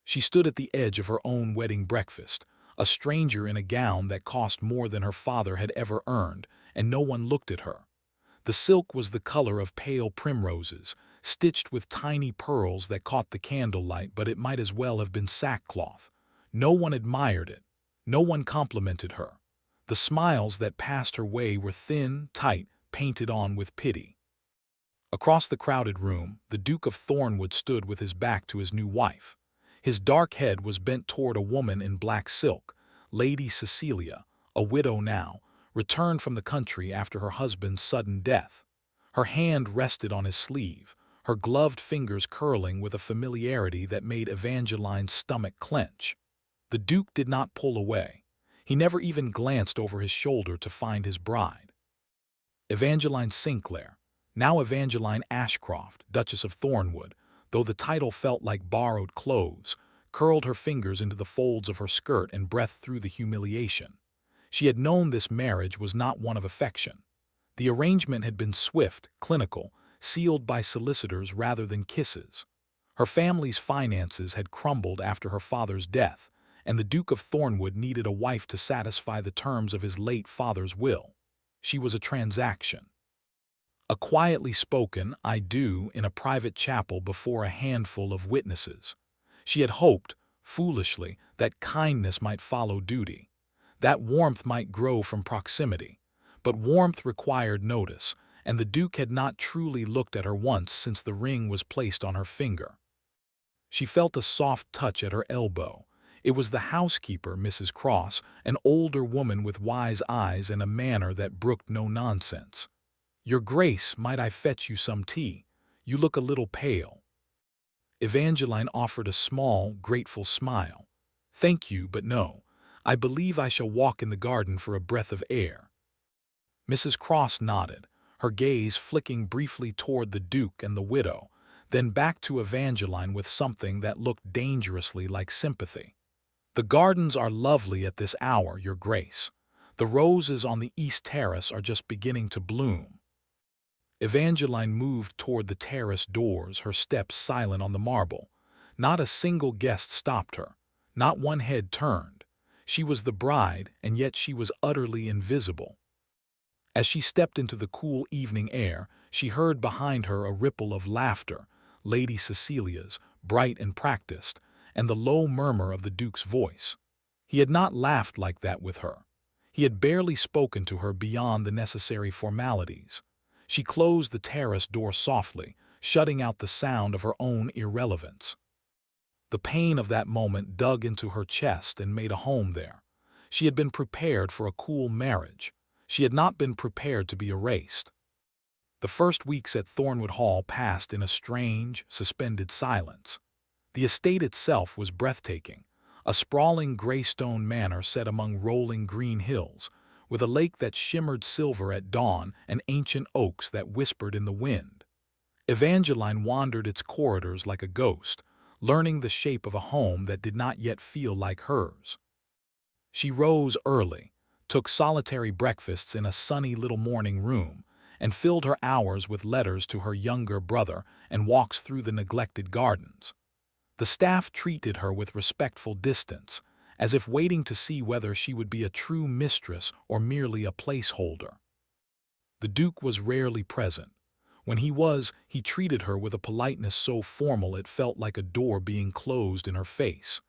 She stood at the edge of her own wedding breakfast, a stranger in a gown that cost more than her father had ever earned, and no one looked at her. The silk was the color of pale primroses, stitched with tiny pearls that caught the candlelight, but it might as well have been sackcloth. No one admired it. No one complimented her. The smiles that passed her way were thin, tight, painted on with pity. Across the crowded room, the Duke of Thornwood stood with his back to his new wife. His dark head was bent toward a woman in black silk, Lady Cecilia, a widow now, returned from the country after her husband's sudden death. Her hand rested on his sleeve, her gloved fingers curling with a familiarity that made Evangeline's stomach clench. The Duke did not pull away. He never even glanced over his shoulder to find his bride. Evangeline Sinclair, now Evangeline Ashcroft, Duchess of Thornwood, though the title felt like borrowed clothes, curled her fingers into the folds of her skirt and breathed through the humiliation. She had known this marriage was not one of affection. The arrangement had been swift, clinical, sealed by solicitors rather than kisses. Her family's finances had crumbled after her father's death, and the Duke of Thornwood needed a wife to satisfy the terms of his late father's will. She was a transaction. A quietly spoken "I do" in a private chapel before a handful of witnesses. She had hoped, foolishly, that kindness might follow duty, that warmth might grow from proximity. But warmth required notice, and the Duke had not truly looked at her once since the ring was placed on her finger. She felt a soft touch at her elbow. It was the housekeeper, Mrs. Cross, an older woman with wise eyes and a manner that brooked no nonsense. "Your Grace, might I fetch you some tea? You look a little pale." Evangeline offered a small, grateful smile. "Thank you, but no. I believe I shall walk in the garden for a breath of air." Mrs. Cross nodded, her gaze flicking briefly toward the Duke and the widow, then back to Evangeline with something that looked dangerously like sympathy. "The gardens are lovely at this hour, Your Grace. The roses on the east terrace are just beginning to bloom." Evangeline moved toward the terrace doors, her steps silent on the marble. Not a single guest stopped her. Not one head turned. She was the bride, and yet she was utterly invisible. As she stepped into the cool evening air, she heard behind her a ripple of laughter, Lady Cecilia's, bright and practiced, and the low murmur of the Duke's voice. He had not laughed like that with her. He had barely spoken to her beyond the necessary formalities. She closed the terrace door softly, shutting out the sound of her own irrelevance. The pain of that moment dug into her chest and made a home there. She had been prepared for a cool marriage. She had not been prepared to be erased. The first weeks at Thornwood Hall passed in a strange, suspended silence. The estate itself was breathtaking, a sprawling gray stone manor set among rolling green hills, with a lake that shimmered silver at dawn and ancient oaks that whispered in the wind. Evangeline wandered its corridors like a ghost, learning the shape of a home that did not yet feel like hers. She rose early, took solitary breakfasts in a sunny little morning room, and filled her hours with letters to her younger brother and walks through the neglected gardens. The staff treated her with respectful distance, as if waiting to see whether she would be a true mistress or merely a placeholder. The Duke was rarely present. When he was, he treated her with a politeness so formal it felt like a door being closed in her face.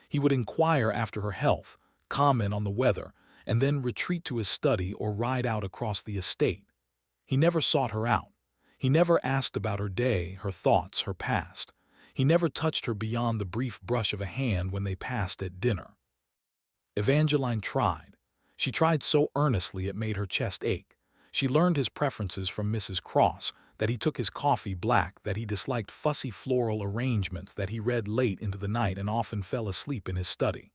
He would inquire after her health, comment on the weather, and then retreat to his study or ride out across the estate. He never sought her out. He never asked about her day, her thoughts, her past. He never touched her beyond the brief brush of a hand when they passed at dinner. Evangeline tried. She tried so earnestly it made her chest ache. She learned his preferences from Mrs. Cross, that he took his coffee black, that he disliked fussy floral arrangements, that he read late into the night and often fell asleep in his study.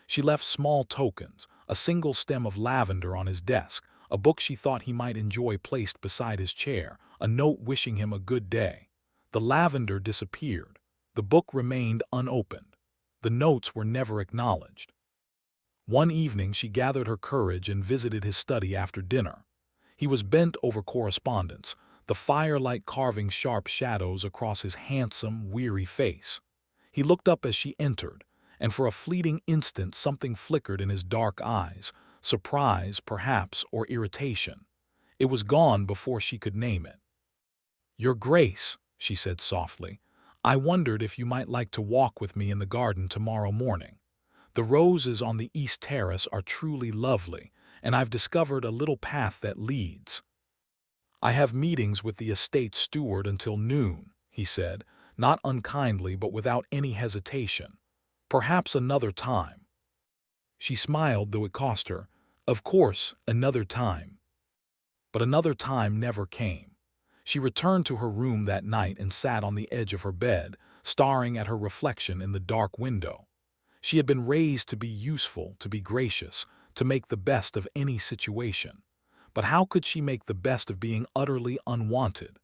She left small tokens, a single stem of lavender on his desk, a book she thought he might enjoy placed beside his chair, a note wishing him a good day. The lavender disappeared. The book remained unopened. The notes were never acknowledged. One evening she gathered her courage and visited his study after dinner. He was bent over correspondence, the firelight carving sharp shadows across his handsome, weary face. He looked up as she entered, and for a fleeting instant something flickered in his dark eyes, surprise, perhaps, or irritation. It was gone before she could name it. "Your Grace," she said softly, "I wondered if you might like to walk with me in the garden tomorrow morning. The roses on the east terrace are truly lovely, and I've discovered a little path that leads." "I have meetings with the estate steward until noon," he said, not unkindly but without any hesitation. "Perhaps another time." She smiled, though it cost her. Of course, another time. But another time never came. She returned to her room that night and sat on the edge of her bed, staring at her reflection in the dark window. She had been raised to be useful, to be gracious, to make the best of any situation. But how could she make the best of being utterly unwanted?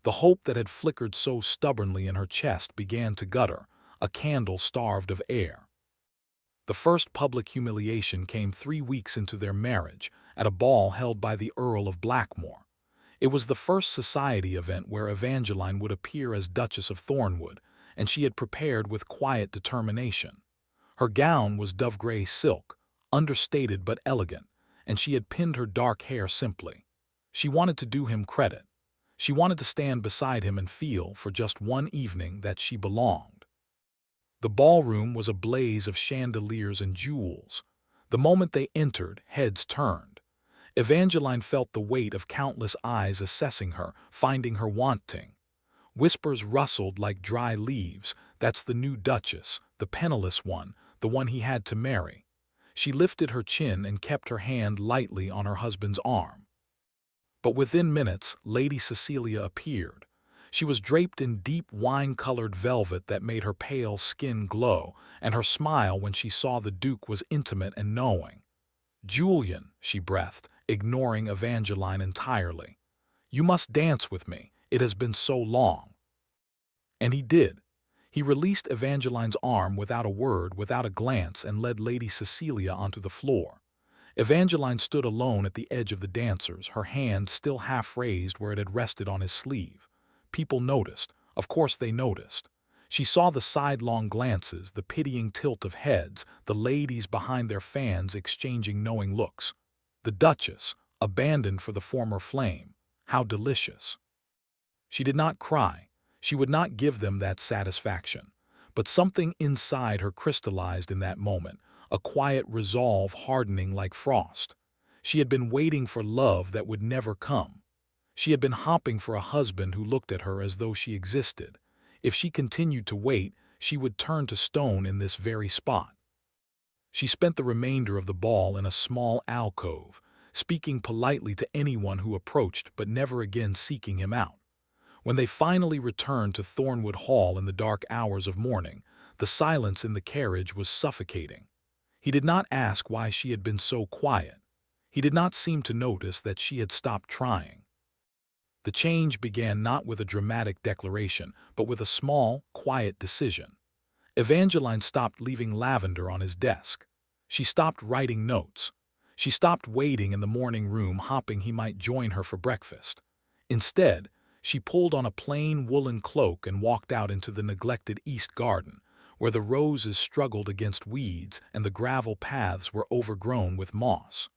The hope that had flickered so stubbornly in her chest began to gutter, a candle starved of air. The first public humiliation came 3 weeks into their marriage, at a ball held by the Earl of Blackmore. It was the first society event where Evangeline would appear as Duchess of Thornwood, and she had prepared with quiet determination. Her gown was dove-gray silk, understated but elegant, and she had pinned her dark hair simply. She wanted to do him credit. She wanted to stand beside him and feel, for just one evening, that she belonged. The ballroom was a blaze of chandeliers and jewels. The moment they entered, heads turned. Evangeline felt the weight of countless eyes assessing her, finding her wanting. Whispers rustled like dry leaves. "That's the new Duchess, the penniless one, the one he had to marry." She lifted her chin and kept her hand lightly on her husband's arm. But within minutes, Lady Cecilia appeared. She was draped in deep wine-colored velvet that made her pale skin glow, and her smile when she saw the Duke was intimate and knowing. "Julian," she breathed, ignoring Evangeline entirely. "You must dance with me. It has been so long." And he did. He released Evangeline's arm without a word, without a glance, and led Lady Cecilia onto the floor. Evangeline stood alone at the edge of the dancers, her hand still half raised where it had rested on his sleeve. People noticed. Of course they noticed. She saw the sidelong glances, the pitying tilt of heads, the ladies behind their fans exchanging knowing looks. The Duchess, abandoned for the former flame. How delicious. She did not cry. She would not give them that satisfaction. But something inside her crystallized in that moment, a quiet resolve hardening like frost. She had been waiting for love that would never come. She had been hopping for a husband who looked at her as though she existed. If she continued to wait, she would turn to stone in this very spot. She spent the remainder of the ball in a small alcove, speaking politely to anyone who approached but never again seeking him out. When they finally returned to Thornwood Hall in the dark hours of morning, the silence in the carriage was suffocating. He did not ask why she had been so quiet. He did not seem to notice that she had stopped trying. The change began not with a dramatic declaration, but with a small, quiet decision. Evangeline stopped leaving lavender on his desk. She stopped writing notes. She stopped waiting in the morning room, hoping he might join her for breakfast. Instead, she pulled on a plain woolen cloak and walked out into the neglected east garden, where the roses struggled against weeds and the gravel paths were overgrown with moss.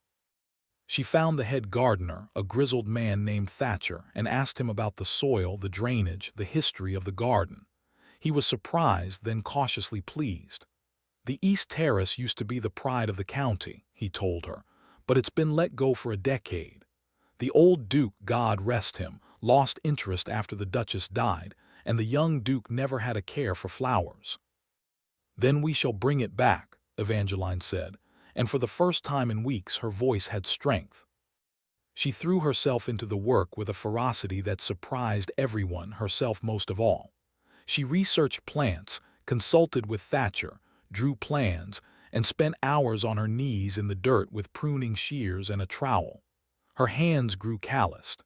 She found the head gardener, a grizzled man named Thatcher, and asked him about the soil, the drainage, the history of the garden. He was surprised, then cautiously pleased. "The East Terrace used to be the pride of the county," he told her, "but it's been let go for a decade. The old Duke, God rest him, lost interest after the Duchess died, and the young Duke never had a care for flowers." "Then we shall bring it back," Evangeline said, and for the first time in weeks her voice had strength. She threw herself into the work with a ferocity that surprised everyone, herself most of all. She researched plants, consulted with Thatcher, drew plans, and spent hours on her knees in the dirt with pruning shears and a trowel. Her hands grew calloused.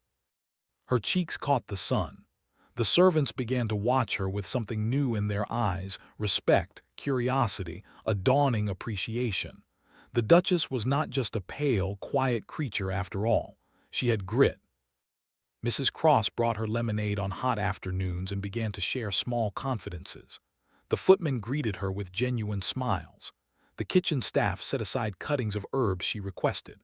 Her cheeks caught the sun. The servants began to watch her with something new in their eyes, respect, curiosity, a dawning appreciation. The Duchess was not just a pale, quiet creature after all. She had grit. Mrs. Cross brought her lemonade on hot afternoons and began to share small confidences. The footmen greeted her with genuine smiles. The kitchen staff set aside cuttings of herbs she requested.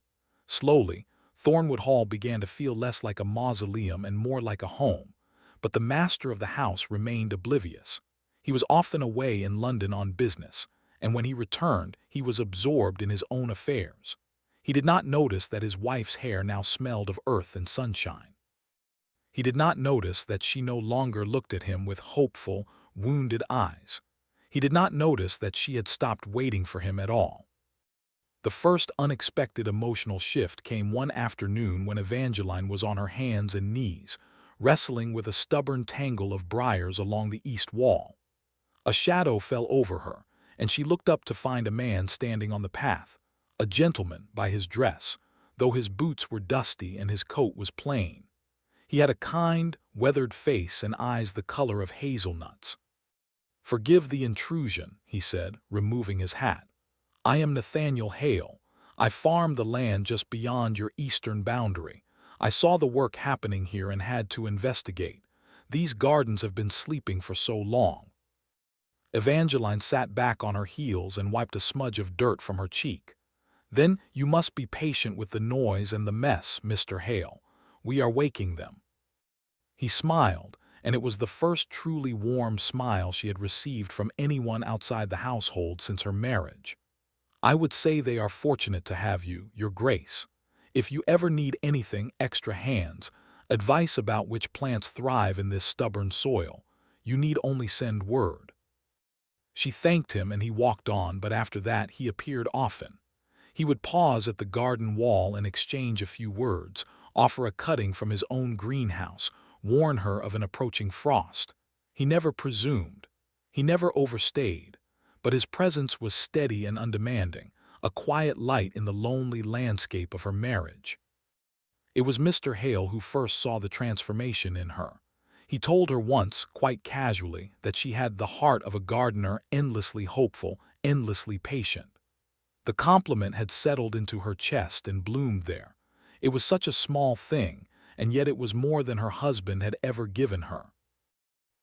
Slowly, Thornwood Hall began to feel less like a mausoleum and more like a home, but the master of the house remained oblivious. He was often away in London on business, and when he returned, he was absorbed in his own affairs. He did not notice that his wife's hair now smelled of earth and sunshine. He did not notice that she no longer looked at him with hopeful, wounded eyes. He did not notice that she had stopped waiting for him at all. The first unexpected emotional shift came one afternoon when Evangeline was on her hands and knees, wrestling with a stubborn tangle of briars along the east wall. A shadow fell over her, and she looked up to find a man standing on the path, a gentleman by his dress, though his boots were dusty and his coat was plain. He had a kind, weathered face and eyes the color of hazelnuts. "Forgive the intrusion," he said, removing his hat. "I am Nathaniel Hale. I farm the land just beyond your eastern boundary. I saw the work happening here and had to investigate. These gardens have been sleeping for so long." Evangeline sat back on her heels and wiped a smudge of dirt from her cheek. "Then you must be patient with the noise and the mess, Mr. Hale. We are waking them." He smiled, and it was the first truly warm smile she had received from anyone outside the household since her marriage. "I would say they are fortunate to have you, Your Grace. If you ever need anything extra hands, advice about which plants thrive in this stubborn soil, you need only send word." She thanked him and he walked on, but after that he appeared often. He would pause at the garden wall and exchange a few words, offer a cutting from his own greenhouse, warn her of an approaching frost. He never presumed. He never overstayed. But his presence was steady and undemanding, a quiet light in the lonely landscape of her marriage. It was Mr. Hale who first saw the transformation in her. He told her once, quite casually, that she had the heart of a gardener, endlessly hopeful, endlessly patient. The compliment had settled into her chest and bloomed there. It was such a small thing, and yet it was more than her husband had ever given her.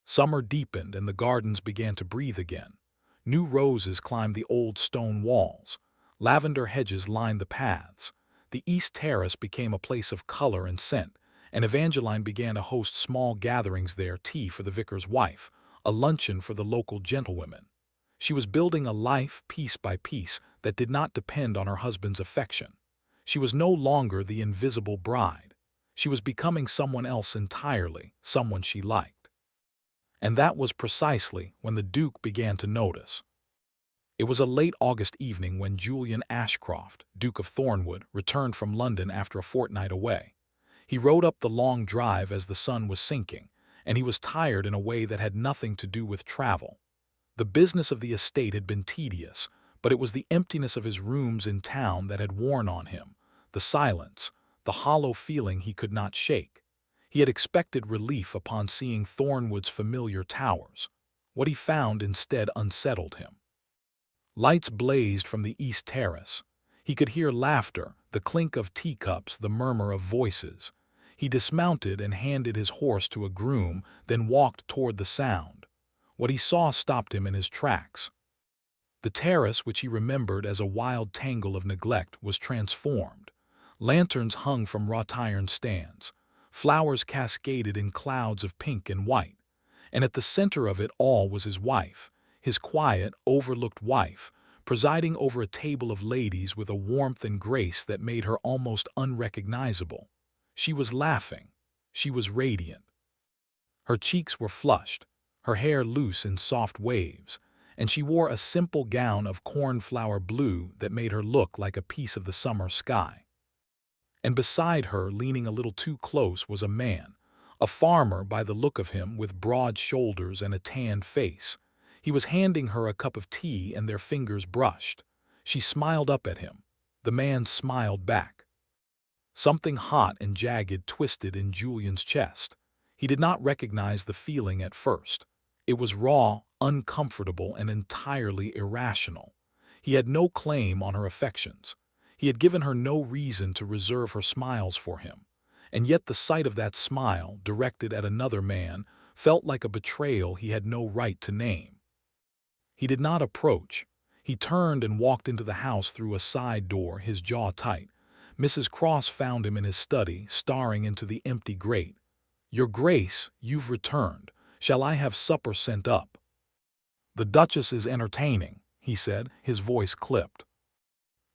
Summer deepened and the gardens began to breathe again. New roses climbed the old stone walls. Lavender hedges lined the paths. The east terrace became a place of color and scent, and Evangeline began to host small gatherings there, tea for the vicar's wife, a luncheon for the local gentlewomen. She was building a life, piece by piece, that did not depend on her husband's affection. She was no longer the invisible bride. She was becoming someone else entirely, someone she liked. And that was precisely when the Duke began to notice. It was a late August evening when Julian Ashcroft, Duke of Thornwood, returned from London after a fortnight away. He rode up the long drive as the sun was sinking, and he was tired in a way that had nothing to do with travel. The business of the estate had been tedious, but it was the emptiness of his rooms in town that had worn on him, the silence, the hollow feeling he could not shake. He had expected relief upon seeing Thornwood's familiar towers. What he found instead unsettled him. Lights blazed from the east terrace. He could hear laughter, the clink of teacups, the murmur of voices. He dismounted and handed his horse to a groom, then walked toward the sound. What he saw stopped him in his tracks. The terrace, which he remembered as a wild tangle of neglect, was transformed. Lanterns hung from wrought iron stands. Flowers cascaded in clouds of pink and white. And at the center of it all was his wife, his quiet, overlooked wife, presiding over a table of ladies with a warmth and grace that made her almost unrecognizable. She was laughing. She was radiant. Her cheeks were flushed, her hair loose in soft waves, and she wore a simple gown of cornflower blue that made her look like a piece of the summer sky. And beside her, leaning a little too close, was a man, a farmer by the look of him, with broad shoulders and a tanned face. He was handing her a cup of tea and their fingers brushed. She smiled up at him. The man smiled back. Something hot and jagged twisted in Julian's chest. He did not recognize the feeling at first. It was raw, uncomfortable, and entirely irrational. He had no claim on her affections. He had given her no reason to reserve her smiles for him, and yet the sight of that smile, directed at another man, felt like a betrayal he had no right to name. He did not approach. He turned and walked into the house through a side door, his jaw tight. Mrs. Cross found him in his study, staring into the empty grate. "Your Grace, you've returned. Shall I have supper sent up?" "The Duchess is entertaining," he said, his voice clipped.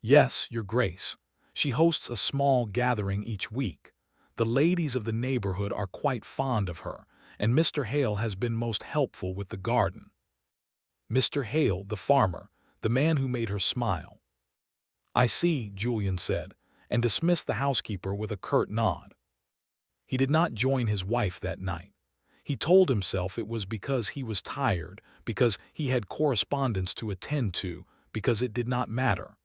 "Yes, Your Grace. She hosts a small gathering each week. The ladies of the neighborhood are quite fond of her, and Mr. Hale has been most helpful with the garden." Mr. Hale, the farmer, the man who made her smile. "I see," Julian said, and dismissed the housekeeper with a curt nod. He did not join his wife that night. He told himself it was because he was tired, because he had correspondence to attend to, because it did not matter.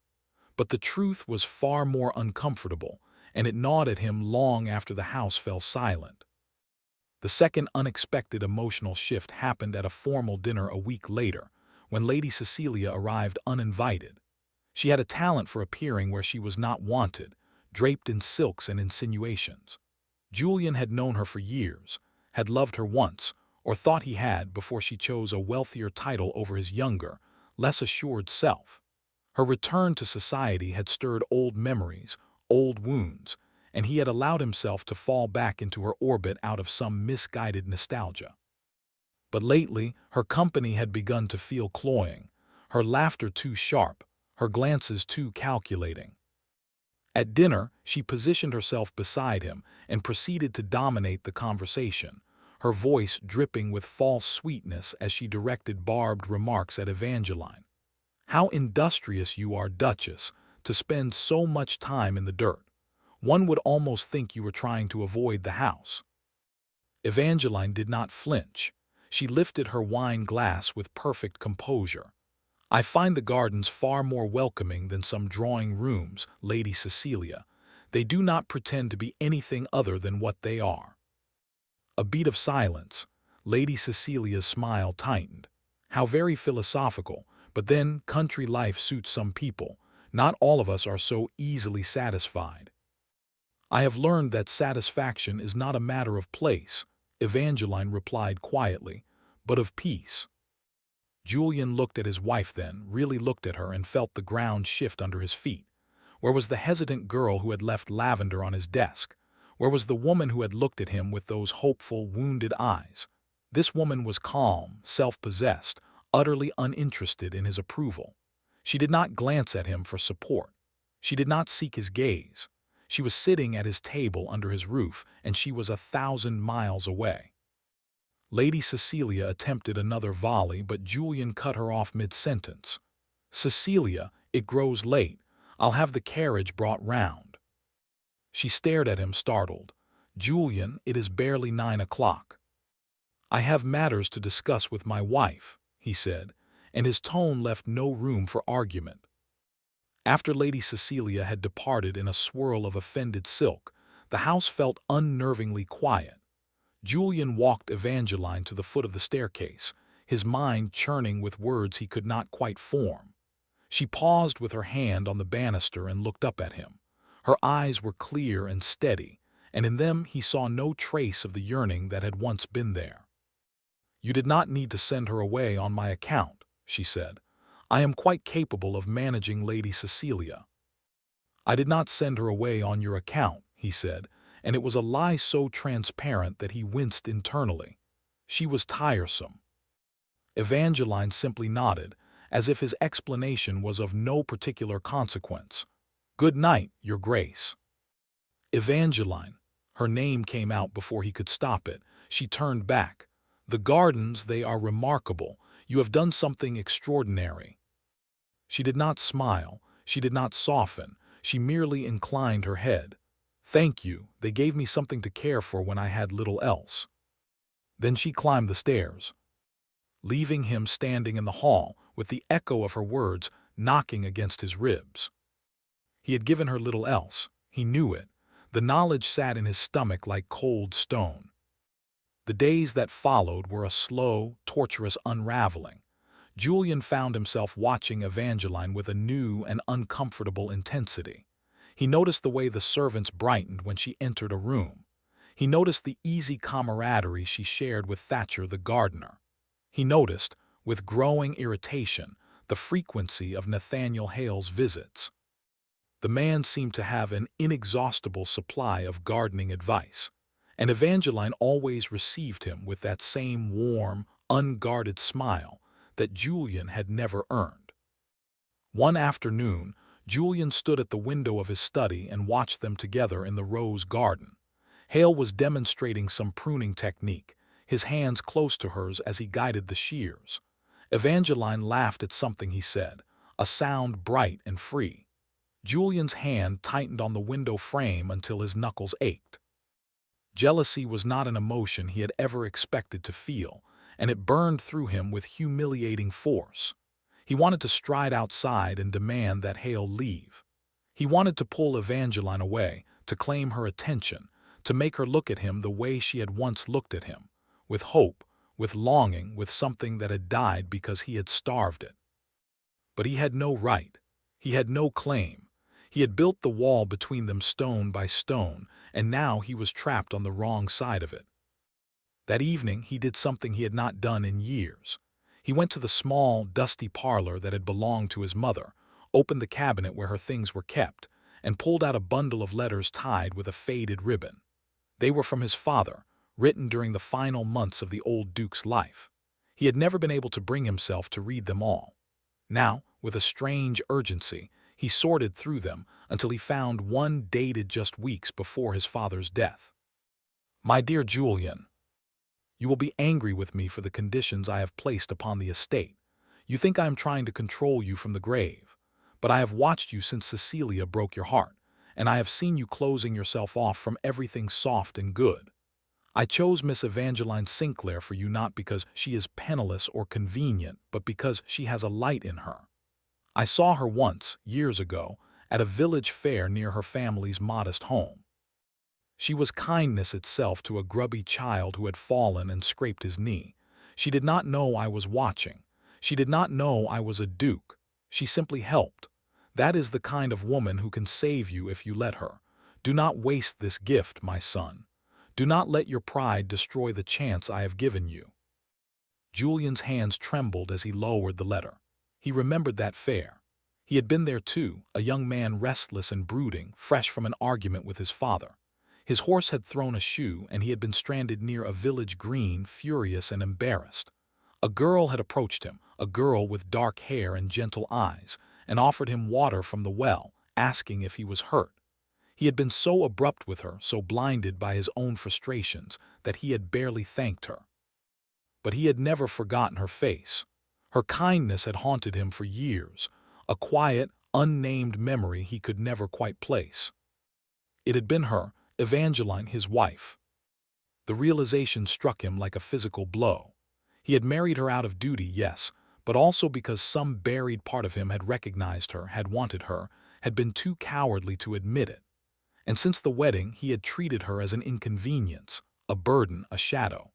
But the truth was far more uncomfortable, and it gnawed at him long after the house fell silent. The second unexpected emotional shift happened at a formal dinner a week later, when Lady Cecilia arrived uninvited. She had a talent for appearing where she was not wanted, draped in silks and insinuations. Julian had known her for years, had loved her once, or thought he had before she chose a wealthier title over his younger, less assured self. Her return to society had stirred old memories, old wounds, and he had allowed himself to fall back into her orbit out of some misguided nostalgia. But lately, her company had begun to feel cloying, her laughter too sharp, her glances too calculating. At dinner, she positioned herself beside him and proceeded to dominate the conversation, her voice dripping with false sweetness as she directed barbed remarks at Evangeline. "How industrious you are, Duchess, to spend so much time in the dirt. One would almost think you were trying to avoid the house." Evangeline did not flinch. She lifted her wine glass with perfect composure. "I find the gardens far more welcoming than some drawing rooms, Lady Cecilia. They do not pretend to be anything other than what they are." A beat of silence. Lady Cecilia's smile tightened. How very philosophical, but then country life suits some people. Not all of us are so easily satisfied. "I have learned that satisfaction is not a matter of place," Evangeline replied quietly, "but of peace." Julian looked at his wife then, really looked at her, and felt the ground shift under his feet. Where was the hesitant girl who had left lavender on his desk? Where was the woman who had looked at him with those hopeful, wounded eyes? This woman was calm, self-possessed, utterly uninterested in his approval. She did not glance at him for support. She did not seek his gaze. She was sitting at his table under his roof, and she was 1,000 miles away. Lady Cecilia attempted another volley, but Julian cut her off mid-sentence. "Cecilia, it grows late. I'll have the carriage brought round." She stared at him, startled. "Julian, it is barely 9 o'clock." "I have matters to discuss with my wife," he said, and his tone left no room for argument. After Lady Cecilia had departed in a swirl of offended silk, the house felt unnervingly quiet. Julian walked Evangeline to the foot of the staircase, his mind churning with words he could not quite form. She paused with her hand on the banister and looked up at him. Her eyes were clear and steady, and in them he saw no trace of the yearning that had once been there. "You did not need to send her away on my account," she said. "I am quite capable of managing Lady Cecilia." "I did not send her away on your account," he said, and it was a lie so transparent that he winced internally. She was tiresome. Evangeline simply nodded, as if his explanation was of no particular consequence. "Good night, Your Grace." "Evangeline." Her name came out before he could stop it. She turned back. "The gardens, they are remarkable. You have done something extraordinary." She did not smile. She did not soften. She merely inclined her head. "Thank you, they gave me something to care for when I had little else." Then she climbed the stairs, leaving him standing in the hall with the echo of her words knocking against his ribs. He had given her little else. He knew it. The knowledge sat in his stomach like cold stone. The days that followed were a slow, torturous unraveling. Julian found himself watching Evangeline with a new and uncomfortable intensity. He noticed the way the servants brightened when she entered a room. He noticed the easy camaraderie she shared with Thatcher the gardener. He noticed, with growing irritation, the frequency of Nathaniel Hale's visits. The man seemed to have an inexhaustible supply of gardening advice, and Evangeline always received him with that same warm, unguarded smile that Julian had never earned. One afternoon, Julian stood at the window of his study and watched them together in the rose garden. Hale was demonstrating some pruning technique, his hands close to hers as he guided the shears. Evangeline laughed at something he said, a sound bright and free. Julian's hand tightened on the window frame until his knuckles ached. Jealousy was not an emotion he had ever expected to feel, and it burned through him with humiliating force. He wanted to stride outside and demand that Hale leave. He wanted to pull Evangeline away, to claim her attention, to make her look at him the way she had once looked at him, with hope, with longing, with something that had died because he had starved it. But he had no right. He had no claim. He had built the wall between them stone by stone, and now he was trapped on the wrong side of it. That evening he did something he had not done in years. He went to the small, dusty parlor that had belonged to his mother, opened the cabinet where her things were kept, and pulled out a bundle of letters tied with a faded ribbon. They were from his father, written during the final months of the old Duke's life. He had never been able to bring himself to read them all. Now, with a strange urgency, he sorted through them until he found one dated just weeks before his father's death. "My dear Julian, you will be angry with me for the conditions I have placed upon the estate. You think I am trying to control you from the grave, but I have watched you since Cecilia broke your heart, and I have seen you closing yourself off from everything soft and good. I chose Miss Evangeline Sinclair for you not because she is penniless or convenient, but because she has a light in her. I saw her once, years ago, at a village fair near her family's modest home. She was kindness itself to a grubby child who had fallen and scraped his knee. She did not know I was watching. She did not know I was a duke. She simply helped. That is the kind of woman who can save you if you let her. Do not waste this gift, my son. Do not let your pride destroy the chance I have given you." Julian's hands trembled as he lowered the letter. He remembered that fair. He had been there too, a young man restless and brooding, fresh from an argument with his father. His horse had thrown a shoe, and he had been stranded near a village green, furious and embarrassed. A girl had approached him, a girl with dark hair and gentle eyes, and offered him water from the well, asking if he was hurt. He had been so abrupt with her, so blinded by his own frustrations, that he had barely thanked her. But he had never forgotten her face. Her kindness had haunted him for years, a quiet, unnamed memory he could never quite place. It had been her, Evangeline, his wife. The realization struck him like a physical blow. He had married her out of duty, yes, but also because some buried part of him had recognized her, had wanted her, had been too cowardly to admit it. And since the wedding, he had treated her as an inconvenience, a burden, a shadow.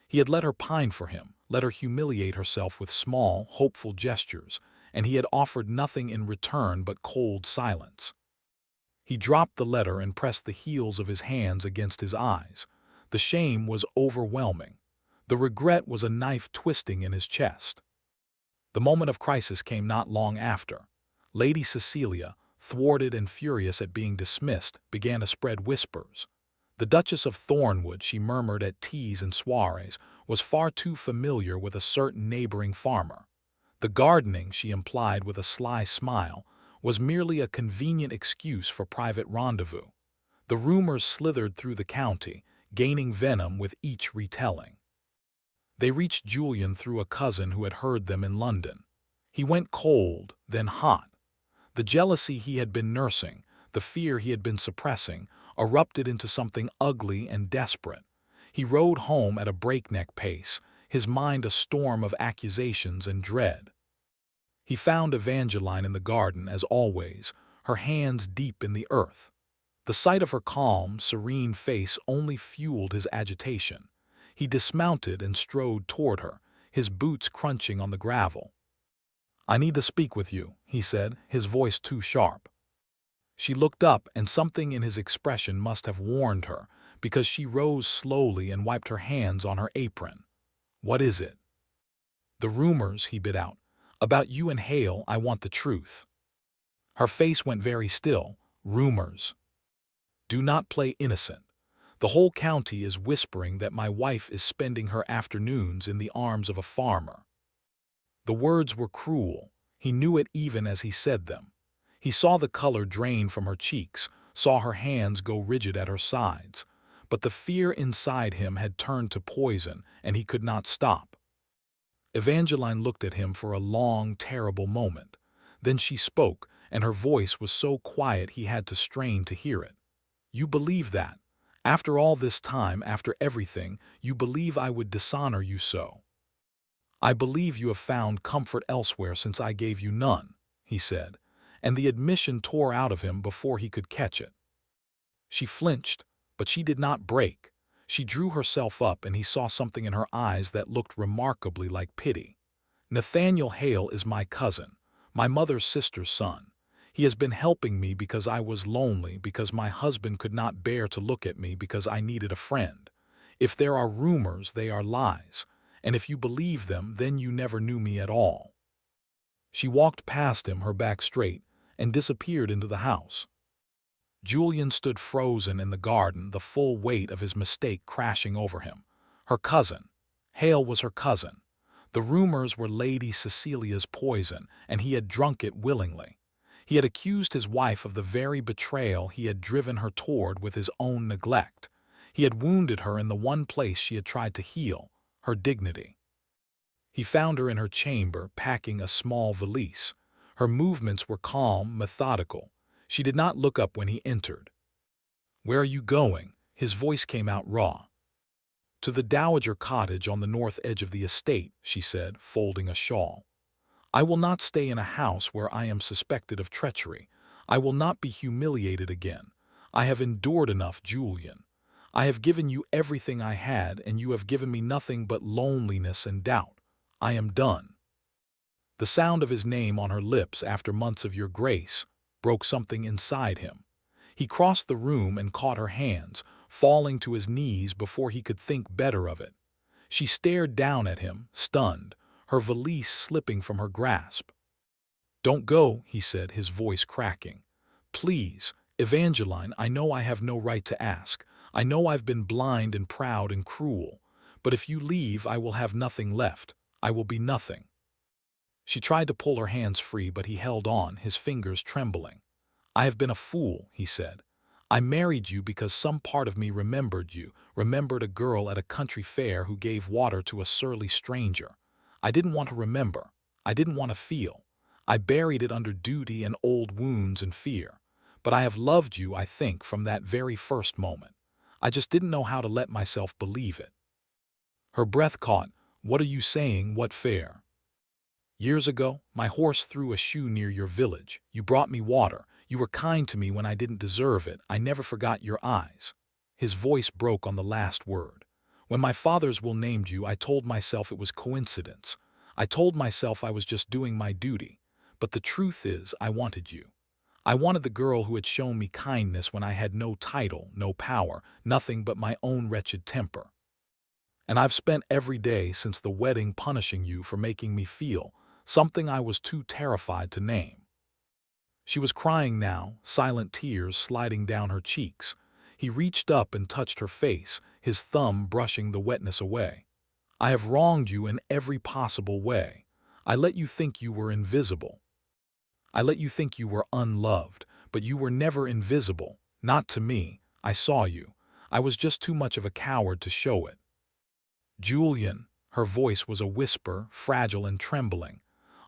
He had let her pine for him, let her humiliate herself with small, hopeful gestures, and he had offered nothing in return but cold silence. He dropped the letter and pressed the heels of his hands against his eyes. The shame was overwhelming. The regret was a knife twisting in his chest. The moment of crisis came not long after. Lady Cecilia, thwarted and furious at being dismissed, began to spread whispers. The Duchess of Thornwood, she murmured at teas and soirees, was far too familiar with a certain neighboring farmer. The gardening, she implied with a sly smile, was merely a convenient excuse for private rendezvous. The rumors slithered through the county, gaining venom with each retelling. They reached Julian through a cousin who had heard them in London. He went cold, then hot. The jealousy he had been nursing, the fear he had been suppressing, erupted into something ugly and desperate. He rode home at a breakneck pace, his mind a storm of accusations and dread. He found Evangeline in the garden, as always, her hands deep in the earth. The sight of her calm, serene face only fueled his agitation. He dismounted and strode toward her, his boots crunching on the gravel. "I need to speak with you," he said, his voice too sharp. She looked up, and something in his expression must have warned her, because she rose slowly and wiped her hands on her apron. "What is it?" "The rumors," he bit out. "About you and Hale, I want the truth." Her face went very still. "Rumors. Do not play innocent. The whole county is whispering that my wife is spending her afternoons in the arms of a farmer." The words were cruel. He knew it even as he said them. He saw the color drain from her cheeks, saw her hands go rigid at her sides. But the fear inside him had turned to poison, and he could not stop. Evangeline looked at him for a long, terrible moment. Then she spoke, and her voice was so quiet he had to strain to hear it. "You believe that? After all this time, after everything, you believe I would dishonor you so?" "I believe you have found comfort elsewhere since I gave you none," he said, and the admission tore out of him before he could catch it. She flinched, but she did not break. She drew herself up, and he saw something in her eyes that looked remarkably like pity. "Nathaniel Hale is my cousin, my mother's sister's son. He has been helping me because I was lonely, because my husband could not bear to look at me, because I needed a friend. If there are rumors, they are lies, and if you believe them, then you never knew me at all." She walked past him, her back straight, and disappeared into the house. Julian stood frozen in the garden, the full weight of his mistake crashing over him. Her cousin. Hale was her cousin. The rumors were Lady Cecilia's poison, and he had drunk it willingly. He had accused his wife of the very betrayal he had driven her toward with his own neglect. He had wounded her in the one place she had tried to heal, her dignity. He found her in her chamber, packing a small valise. Her movements were calm, methodical. She did not look up when he entered. "Where are you going?" His voice came out raw. "To the Dowager cottage on the north edge of the estate," she said, folding a shawl. "I will not stay in a house where I am suspected of treachery. I will not be humiliated again. I have endured enough, Julian. I have given you everything I had, and you have given me nothing but loneliness and doubt. I am done." The sound of his name on her lips, "After months of your grace," broke something inside him. He crossed the room and caught her hands, falling to his knees before he could think better of it. She stared down at him, stunned, her valise slipping from her grasp. "Don't go," he said, his voice cracking. "Please, Evangeline, I know I have no right to ask. I know I've been blind and proud and cruel. But if you leave, I will have nothing left. I will be nothing." She tried to pull her hands free, but he held on, his fingers trembling. "I have been a fool," he said. "I married you because some part of me remembered you, remembered a girl at a country fair who gave water to a surly stranger. I didn't want to remember. I didn't want to feel. I buried it under duty and old wounds and fear. But I have loved you, I think, from that very first moment. I just didn't know how to let myself believe it." Her breath caught. "What are you saying? What fair?" "Years ago, my horse threw a shoe near your village. You brought me water. You were kind to me when I didn't deserve it. I never forgot your eyes." His voice broke on the last word. "When my father's will named you, I told myself it was coincidence. I told myself I was just doing my duty. But the truth is, I wanted you. I wanted the girl who had shown me kindness when I had no title, no power, nothing but my own wretched temper. And I've spent every day since the wedding punishing you for making me feel something I was too terrified to name." She was crying now, silent tears sliding down her cheeks. He reached up and touched her face, his thumb brushing the wetness away. "I have wronged you in every possible way. I let you think you were invisible. I let you think you were unloved, but you were never invisible, not to me. I saw you. I was just too much of a coward to show it." "Julian," her voice was a whisper, fragile and trembling.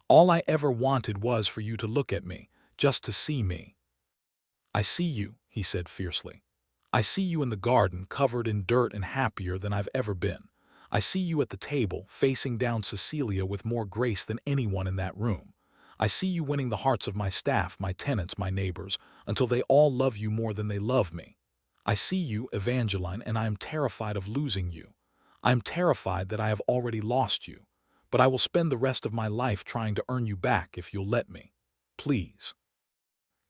"All I ever wanted was for you to look at me, just to see me." "I see you," he said fiercely. "I see you in the garden, covered in dirt and happier than I've ever been. I see you at the table, facing down Cecilia with more grace than anyone in that room. I see you winning the hearts of my staff, my tenants, my neighbors, until they all love you more than they love me. I see you, Evangeline, and I am terrified of losing you. I am terrified that I have already lost you. But I will spend the rest of my life trying to earn you back if you'll let me. Please.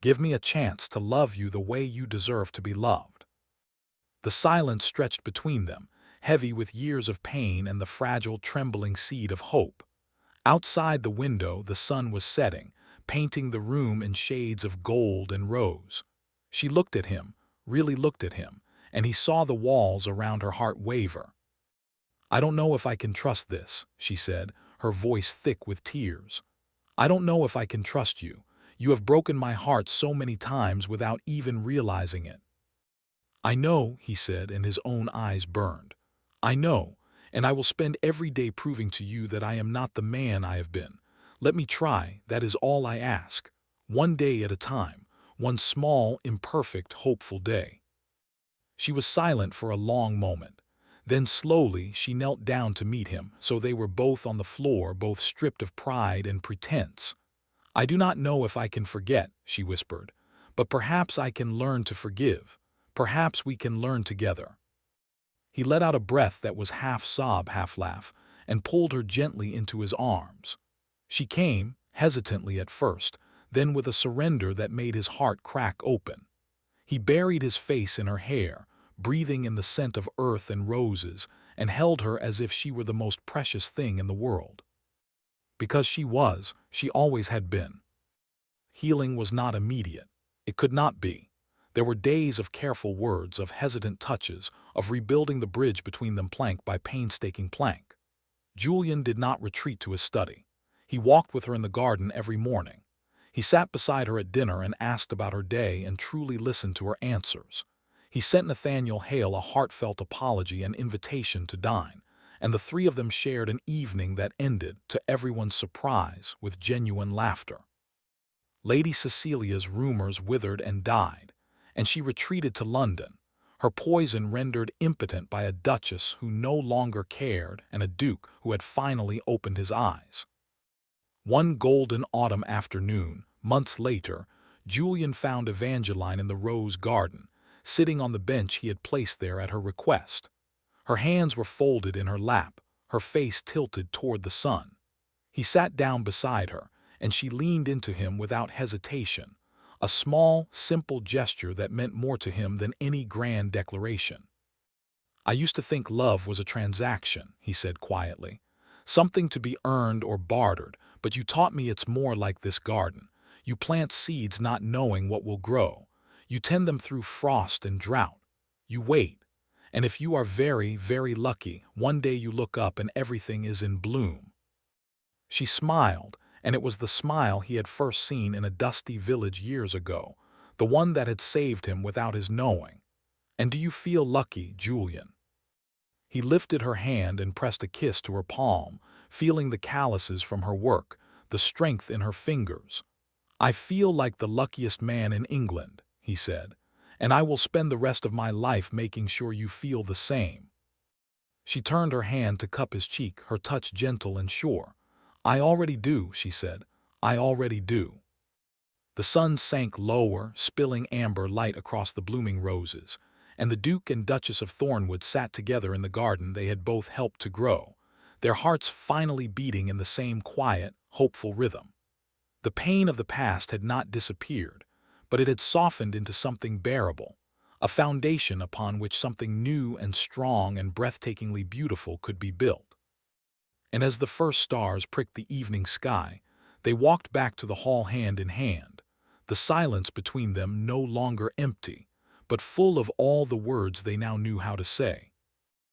Give me a chance to love you the way you deserve to be loved." The silence stretched between them, heavy with years of pain and the fragile, trembling seed of hope. Outside the window, the sun was setting, painting the room in shades of gold and rose. She looked at him, really looked at him, and he saw the walls around her heart waver. "I don't know if I can trust this," she said, her voice thick with tears. "I don't know if I can trust you. You have broken my heart so many times without even realizing it." "I know," he said, and his own eyes burned. "I know, and I will spend every day proving to you that I am not the man I have been. Let me try, that is all I ask. One day at a time, one small, imperfect, hopeful day." She was silent for a long moment. Then slowly she knelt down to meet him, so they were both on the floor, both stripped of pride and pretense. "I do not know if I can forget," she whispered, "but perhaps I can learn to forgive. Perhaps we can learn together." He let out a breath that was half sob, half laugh, and pulled her gently into his arms. She came, hesitantly at first, then with a surrender that made his heart crack open. He buried his face in her hair, breathing in the scent of earth and roses, and held her as if she were the most precious thing in the world. Because she always had been. Healing was not immediate. It could not be. There were days of careful words, of hesitant touches, of rebuilding the bridge between them plank by painstaking plank. Julian did not retreat to his study. He walked with her in the garden every morning. He sat beside her at dinner and asked about her day and truly listened to her answers. He sent Nathaniel Hale a heartfelt apology and invitation to dine, and the three of them shared an evening that ended, to everyone's surprise, with genuine laughter. Lady Cecilia's rumors withered and died, and she retreated to London, her poison rendered impotent by a duchess who no longer cared and a duke who had finally opened his eyes. One golden autumn afternoon, months later, Julian found Evangeline in the rose garden, sitting on the bench he had placed there at her request. Her hands were folded in her lap, her face tilted toward the sun. He sat down beside her, and she leaned into him without hesitation, a small, simple gesture that meant more to him than any grand declaration. "I used to think love was a transaction," he said quietly, "something to be earned or bartered, but you taught me it's more like this garden. You plant seeds not knowing what will grow. You tend them through frost and drought. You wait. And if you are very, very lucky, one day you look up and everything is in bloom." She smiled, and it was the smile he had first seen in a dusty village years ago, the one that had saved him without his knowing. "And do you feel lucky, Julian?" He lifted her hand and pressed a kiss to her palm, feeling the calluses from her work, the strength in her fingers. "I feel like the luckiest man in England," he said, "and I will spend the rest of my life making sure you feel the same." She turned her hand to cup his cheek, her touch gentle and sure. "I already do," she said. "I already do." The sun sank lower, spilling amber light across the blooming roses, and the Duke and Duchess of Thornwood sat together in the garden they had both helped to grow, their hearts finally beating in the same quiet, hopeful rhythm. The pain of the past had not disappeared, but it had softened into something bearable, a foundation upon which something new and strong and breathtakingly beautiful could be built. And as the first stars pricked the evening sky, they walked back to the hall hand in hand, the silence between them no longer empty, but full of all the words they now knew how to say.